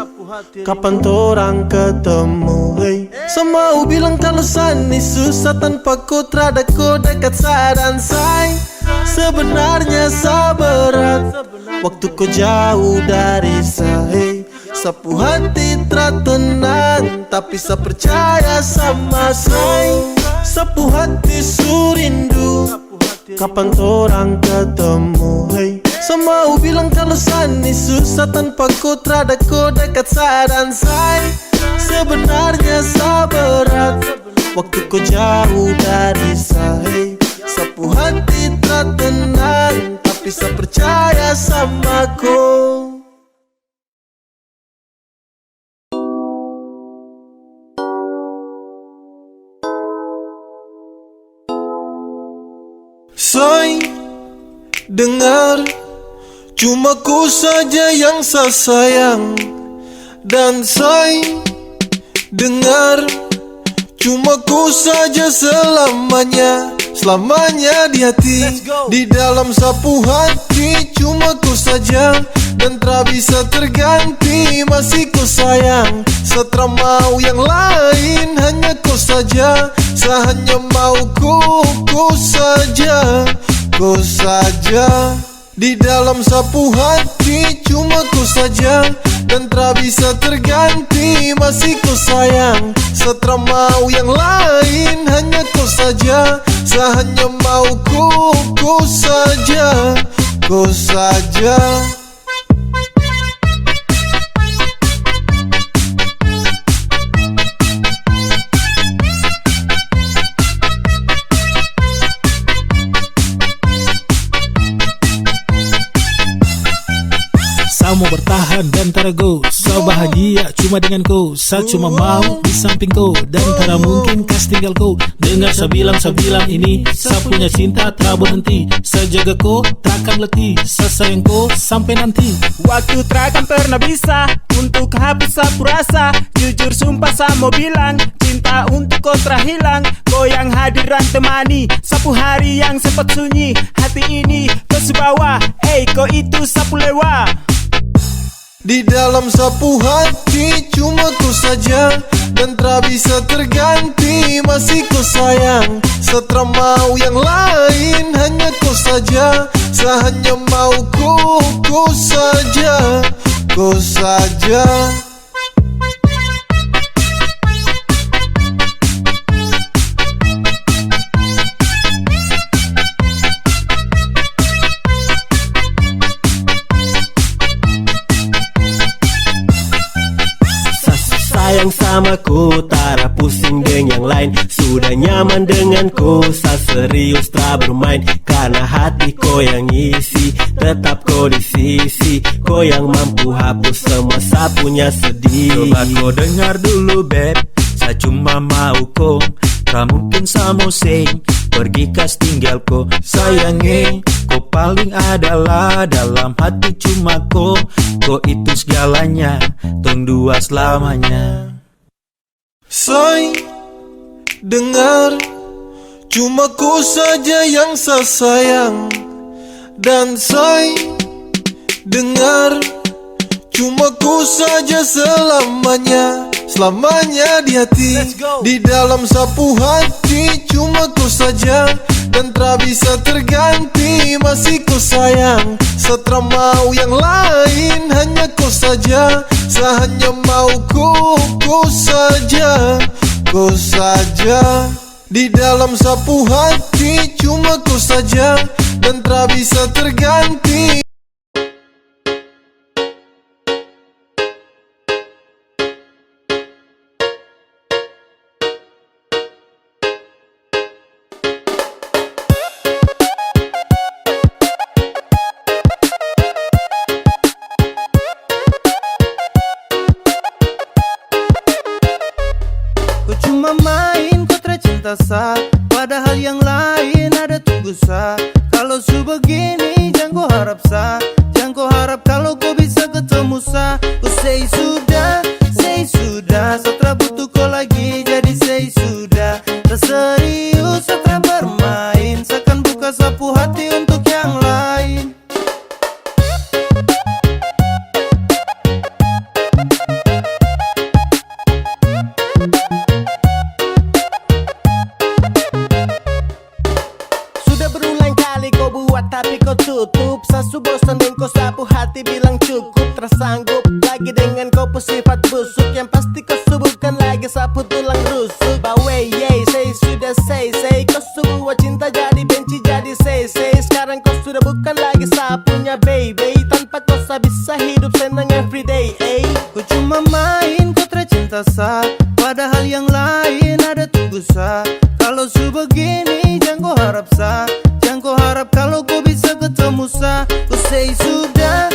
kapan torang ketemu, hey. Semau bilang kalau sani susah tanpa ku terada ku dekat sa dan say. Sebenarnya sa berat waktu ku jauh dari sa, hey. Sapu hati tak tenang tapi sa percaya sama say. Sapu hati su rindu, kapan torang ketemu, hey. Semau bilang kalau sani susah tanpa ku terada ku dekat sa dan say. Sebenarnya sa berat waktu ku jauh dari sa, hey. Sapu hati tak tenang tapi sa percaya sama ku. Say, dengar, cuma ku saja yang saya sayang. Dan say, dengar, cuma ku saja selamanya. Selamanya di hati, di dalam sapu hati. Cuma ku saja dan tak bisa terganti. Masih ku sayang, setelah mau yang lain. Hanya ku saja, saya hanya mau ku saja, ku saja. Di dalam sapu hati cuma ku saja dan tak bisa terganti. Masih ku sayang, setelah mau yang lain. Hanya ku saja, saya hanya mau ku saja, ku saja. Saya mau bertahan dan tarago. Saya bahagia cuma dengan kau. Saya cuma mau di samping kau dan tak mungkin kas tinggal kau. Dengar saya bilang ini, saya punya cinta tak berhenti. Saya jaga kau takkan letih. Saya sayang kau sampai nanti. Waktu takkan pernah bisa untuk hapus sapu rasa. Jujur sumpah saya mau bilang, cinta untuk kau terhilang. Kau yang hadiran temani sapu hari yang sempat sunyi. Hati ini kau sebawa, kau itu sapu lewa. Di dalam sapu hati cuma ku saja dan tak bisa terganti. Masih ku sayang, setelah mau yang lain. Hanya saja. Saya hanya mau ku saja, ku saja. Sayang sama ku, tara pusing dengan yang lain. Sudah nyaman denganku, sa serius tak bermain. Karena hati ko yang isi, tetap ko di sisi. Ko yang mampu hapus semua sa punya sedih. Coba ko dengar dulu beb, saya cuma mau ko. Tak mungkin sa mau say, pergi kas tinggal ko. Sayangi, ko paling adalah dalam hati cuma ko. Ko itu segalanya, tong dua selamanya. Say, dengar, cuma ku saja yang saya sayang. Dan say, dengar, cuma ku saja selamanya. Selamanya di hati, di dalam sapu hati. Cuma ku saja, dan tak bisa terganti. Masih ku sayang, setelah mau yang lain. Hanya ku saja, saya hanya mau ku saja, ku saja. Di dalam sapu hati, cuma ku saja, dan tak bisa terganti. Ku cuma main, ku tercinta sa. Padahal yang lain ada tunggu sa. Kalau su begini, jangan kau harap sa. Jangan kau harap kalau kau bisa ketemu sa. Ku say sudah, setelah butuh kau lagi. Jadi say sudah, tak serius setelah bermain. Seakan buka sapu hati untuk yang lain. Tapi kau tutup, sasu bosan dan kau sapu hati bilang cukup. Tersanggup lagi dengan kau sifat busuk. Yang pasti kau subuhkan lagi sapu tulang rusuk. Bawe yey, say sudah say kau sebuah cinta jadi benci jadi say. Sekarang kau sudah bukan lagi sapunya baby. Tanpa kau bisa hidup senang everyday. Ku cuma main, ku tercinta sa. Padahal yang lain ada tunggu sa. Kalau su begini, jangan kau harap sa. Jangan kau harap kalau kau bisa ketemu sa. Ku say sudah,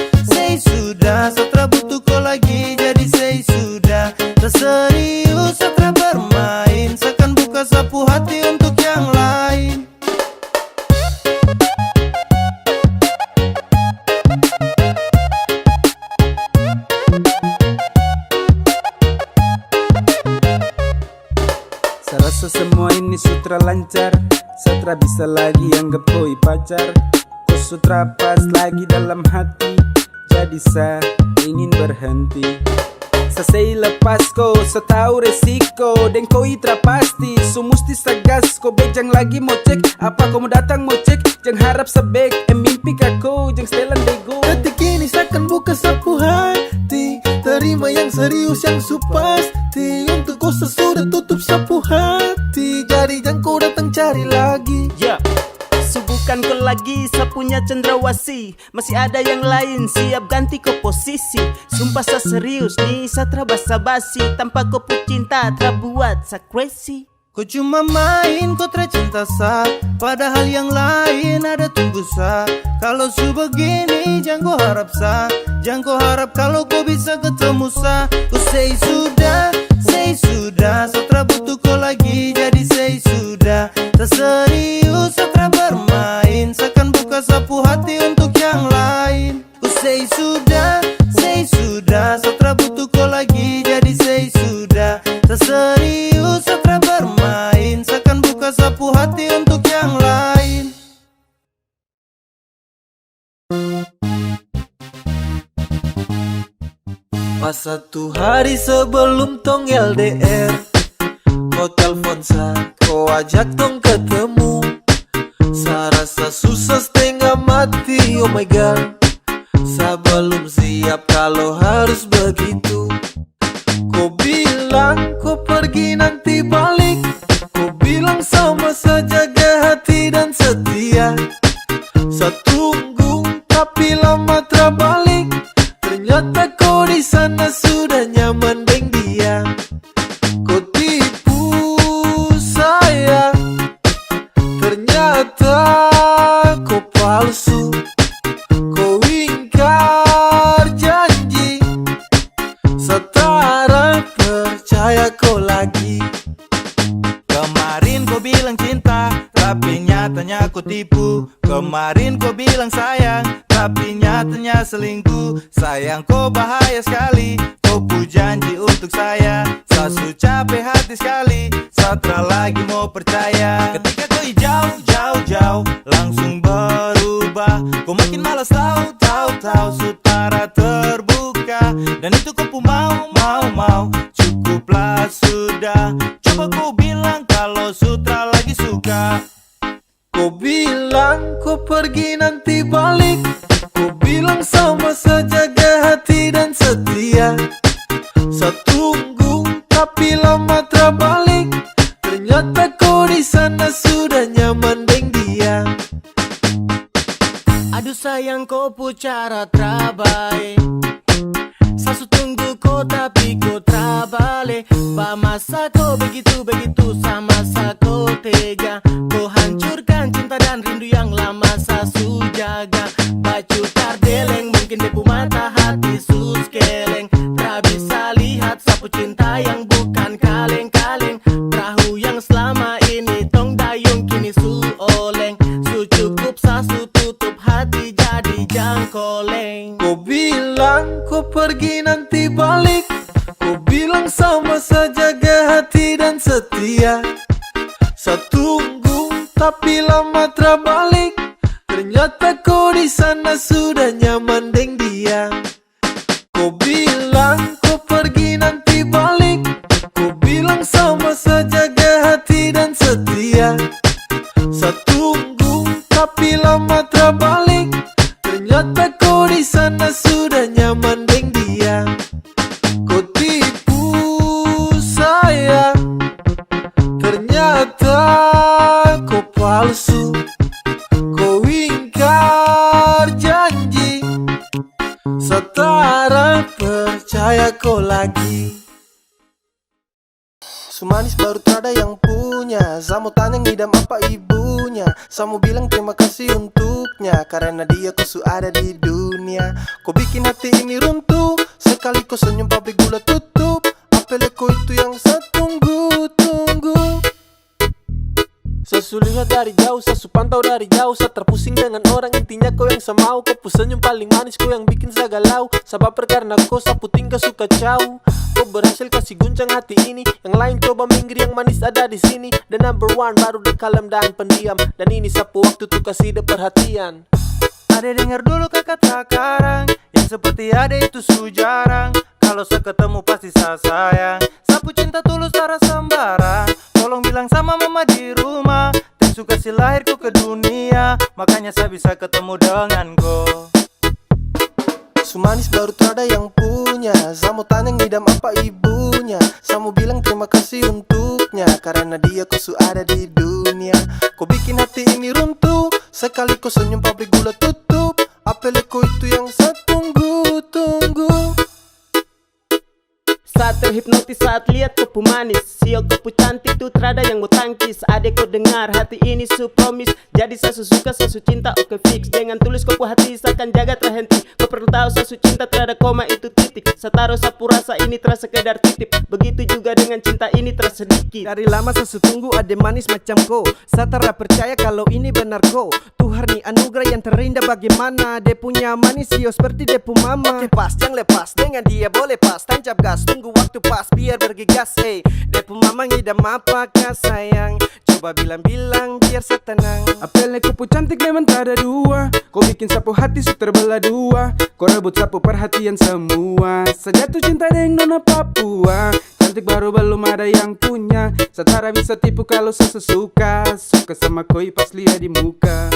setelah butuh kau lagi. Jadi say sudah, tak serius setelah bermain. Seakan buka sapu hati untuk yang lain. Saya rasa semua ini sutra lancar. Setra bisa lagi anggap koi pacar. Kau sutra pas lagi dalam hati. Jadi saya ingin berhenti. Saya lepas kau, saya tahu resiko. Dan koi pasti, so musti sagas. Kau bejang lagi mau cek, apa kau mau datang mau cek. Jangan harap sebek, mimpi kako, jangan setelan bego. Detik ini seakan buka sapu hati. Terima yang serius yang su pasti. Untuk kau sudah tutup sapu hati. Jadi jangan kau datang cari lagi. Subuhkan kau lagi sapunya cendrawasih. Masih ada yang lain siap ganti kau posisi. Sumpah sa serius nih, sa tra basa-basi. Tanpa kau cinta tra buat sa crazy. Ku cuma main, ku tercinta sa. Padahal yang lain ada tunggu sa. Kalau su begini, jangan kau harap sa. Jangan kau harap kalau kau bisa ketemu sa. Ku say sudah, setelah butuh kau lagi. Jadi say sudah, tak serius setelah bermain. Seakan buka sapu hati untuk yang lain. Ku say sudah, setelah butuh kau lagi. Jadi say sudah, tak serius setelah bermain. Seakan buka sapu hati untuk yang lain. Pas satu hari sebelum tong LDR, kau telpon sa, kau ajak tong ketemu. Saya Masa susah setengah mati, oh my god. Saya belum siap kalau harus begitu. Kau bilang kau pergi nanti balik. Kau bilang sama saja jaga hati dan setia. Saya tunggu tapi lama terbalik. Ternyata kau di sana sudah nyaman dengan dia. Kau tipu saya. Ternyata kau palsu. Kau ingkar janji. Setara percaya kau lagi. Kemarin kau bilang cinta, tapi nyatanya kau tipu. Kemarin kau bilang sayang, tapi nyatanya selingkuh. Sayang kau bahaya sekali, kau pu janji untuk saya. Saya su capek hati sekali, saya tak lagi mau percaya. Ketika kau jauh, langsung berubah. Kau makin malas tahu, sutara terbuka. Dan itu kau pu mau, cukuplah sudah. Coba kau bilang kalau sutra lagi suka. Kau bilang kau pergi nanti balik. Kau bilang sama saja jaga hati dan setia. Saya tunggu tapi lama terbalik. Ternyata kau di sana sudah nyaman dengan dia. Aduh sayang kau pu cara terbaik. Sasu tunggu kau tapi kau terbalik. Ba masa kau begitu sama sa kau tega. Kau hancurkan cinta dan rindu yang lama sasu jaga. Baju tardeleng mungkin depu mata hati sus keleng. Tak bisa lihat sapu cinta yang bukan kaleng-kaleng. Perahu yang selama ini tong dayung kini su oleng. Su cukup sasu tutup hati jadi jangkoleng. Kau bilang kau pergi nanti balik. Kau bilang sama saja jaga hati dan setia. Saya tunggu tapi lama terbalik. Ternyata kau di sana sudah nyaman dengan dia. Kau bilang kau pergi nanti balik. Kau bilang sama saja jaga hati dan setia. Saya tunggu tapi lama terbalik. Ternyata kau di sana sudah nyaman dengan dia. Kau tipu saya. Ternyata kau palsu. Kau ingkar janji. Setara percaya kau lagi. Sumanis baru terada yang punya. Saya mau tanya ngidam apa ibunya. Saya mau bilang terima kasih untuknya. Karena dia kau su ada di dunia. Kau bikin hati ini runtuh. Sekali kau senyum pabrik gula tutup. Apel kau itu yang saya tunggu. Saya lihat dari jauh, saya pantau dari jauh. Saya terpusing dengan orang, intinya kau yang saya mau. Kau pu senyum paling manis, kau yang bikin saya galau. Saya baper karena kau, saya pu tingkah suka kacau. Kau berhasil kasih guncang hati ini. Yang lain coba minggir, yang manis ada di sini. The number one baru di kalem dan pendiam. Dan ini sapu waktu tuh kasih de perhatian. Ada dengar dulu kakak sekarang, yang seperti ada itu su jarang. Kalau saya ketemu pasti saya sayang. Sapu cinta tulus cara sembarang. Tolong bilang sama mama di rumah, dan suka si lahirku ke dunia. Makanya saya bisa ketemu dengan kau. Sumanis baru terada yang punya. Saya mau tanya ngidam apa ibunya. Saya mau bilang terima kasih untuknya. Karena dia kau su ada di dunia. Kau bikin hati ini runtuh. Sekali kau senyum pabrik gula tutup. Apel kau itu yang saya tunggu. Saat terhipnotis saat lihat kau pu manis. Sio kau pu cantik tuh terada yang mau tangkis. Adek kau dengar hati ini su promise. Jadi saya suka saya su cinta oke fix. Dengan tulis kau pu hati saya akan jaga terhenti. Kau perlu tahu saya su cinta terada koma itu titik. Saya taruh sapu rasa ini terasa sekedar titip. Begitu juga dengan cinta ini terasa sedikit. Dari lama saya su tunggu ada manis macam kau. Saya tak percaya kalau ini benar kau. Tuhan nih anugerah yang terindah bagaimana. Dia punya manis sio seperti dia pu mama. Oke pas jangan lepas dengan dia boleh pas. Tancap gas tunggu waktu pas biar bergegas. Dia pu mama ngidam apakah sayang. Coba bilang-bilang biar saya tenang. Apelnya kau pu cantik memang tak ada dua. Kau bikin sapu hati su terbelah dua. Kau rebut sapu perhatian semua. Sejatuh cinta dengan nona Papua. Cantik baru belum ada yang punya. Setara bisa tipu kalau saya suka. Suka sama koi pas lihat di muka.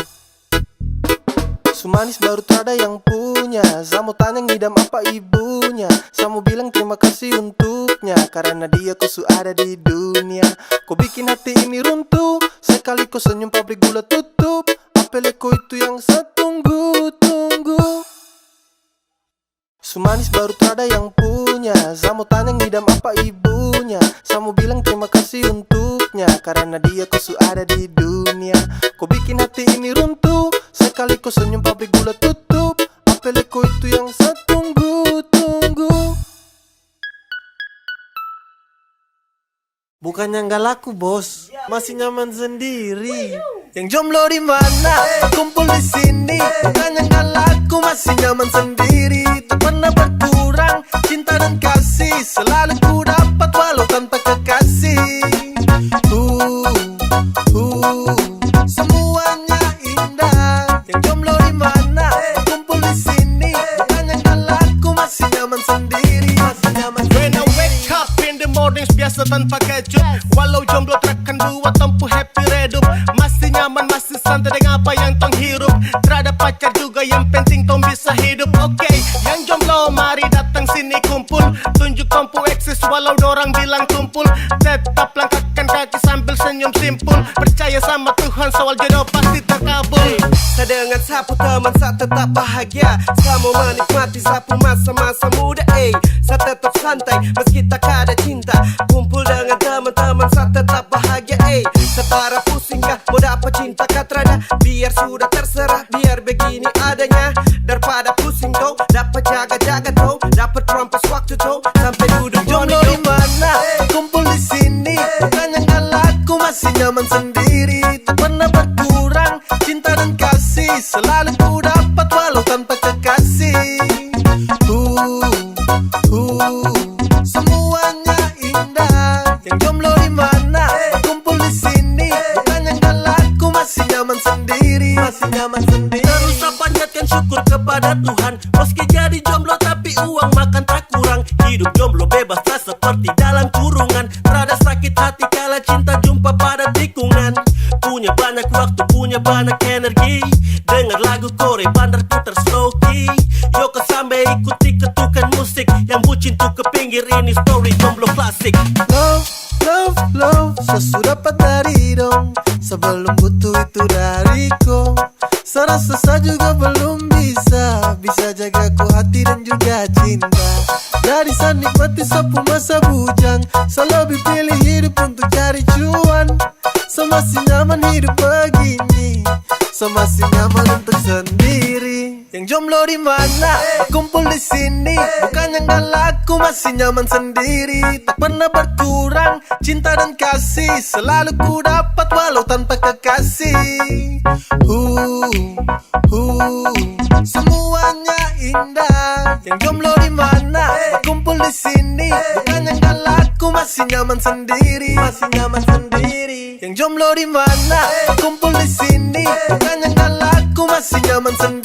Sumanis baru terada yang punya. Saya mau tanya ngidam apa ibunya. Saya mau bilang terima kasih untuknya, karena dia ku ada di dunia. Kau bikin hati ini runtuh, sekali kau senyum pabrik gula tutup. Apel kau itu yang saya tunggu-tunggu. Sumanis baru terada yang punya. Saya mau tanya ngidam apa ibunya. Saya mau bilang terima kasih untuknya, karena dia ku ada di dunia. Kau bikin hati ini runtuh, sekali kau senyum pabrik gula tutup. Apel kau itu yang saya tunggu-tunggu. Bukannya nggak laku bos, masih nyaman sendiri. Yang jomblo di mana? Kumpul di sini. Bukannya nggak laku, masih nyaman sendiri. Tak pernah berkurang cinta dan kasih, selalu ku dapat walau tanpa kekasih. Semuanya indah. Yang jomblo di mana? Kumpul di sini. Bukannya nggak laku, masih nyaman sendiri. Masih nyaman sendiri. When I wake up in the mornings biasa tanpa kejut. Walau jomblo takkan buat tempuh happy redup. Masih nyaman, masih santai dengan apa yang tong hirup. Terhadap pacar juga yang penting tong bisa hidup. Oke, yang jomblo mari datang sini kumpul. Tunjuk tompu eksis walau dorang bilang tumpul. Tetap langkahkan kaki sambil senyum simpul. Percaya sama Tuhan soal jodoh pasti terkabul. Saya dengan sapu teman saya tetap bahagia. Saya mau menikmati sapu masa-masa muda. Saya tetap santai meski tak ada cinta. Kumpul dengan teman-teman saya tetap bahagia. Setara pusing kah mau dapat cinta katrana. Biar sudah terserah, biar begini adanya. Daripada pusing tuh, dapat jaga-jaga tuh, dapat rampas waktu tuh, sampai duduk jomblo di mana? Kumpul di sini, bukannya nggak laku, masih nyaman sendiri. Tak pernah berkurang cinta dan kasih, selalu ku dapat walau tanpa kekasih. Semuanya indah. Yang jomblo di mana? Kumpul di sini, bukannya nggak laku, masih nyaman sendiri. Masih nyaman sendiri. Terus panjatkan syukur kepada Tuhan. Meski jadi jomblo tapi uang makan tak kurang. Hidup jomblo bebas tak seperti dalam kurungan. Rada sakit hati kala cinta jumpa pada tikungan. Punya banyak waktu, punya banyak energi. Dengar lagu Korea bandar putar slow key. Yoko sampai ikuti ketukan musik. Yang bucin tuh ke pinggir, ini story jomblo klasik. Love, love, love, sesudah dapat dari dong. Sebelum butuh itu dariku. Serasa saya juga belum bisa jaga ku hati dan juga cinta. Jadi saya nikmati sapu masa bujang. Saya lebih pilih hidup untuk cari cuan. Saya masih nyaman hidup begini. Saya masih nyaman untuk sendiri. Yang jomblo di mana? Kumpul di sini. Bukannya nggak laku, masih nyaman sendiri. Tak pernah berkurang cinta dan kasih, selalu ku dapat walau tanpa kekasih. Semuanya indah. Yang jomblo di mana? Kumpul di sini. Bukannya nggak laku, masih nyaman sendiri. Masih nyaman sendiri. Yang jomblo di mana? Kumpul di sini. Bukannya nggak laku, masih nyaman sendiri.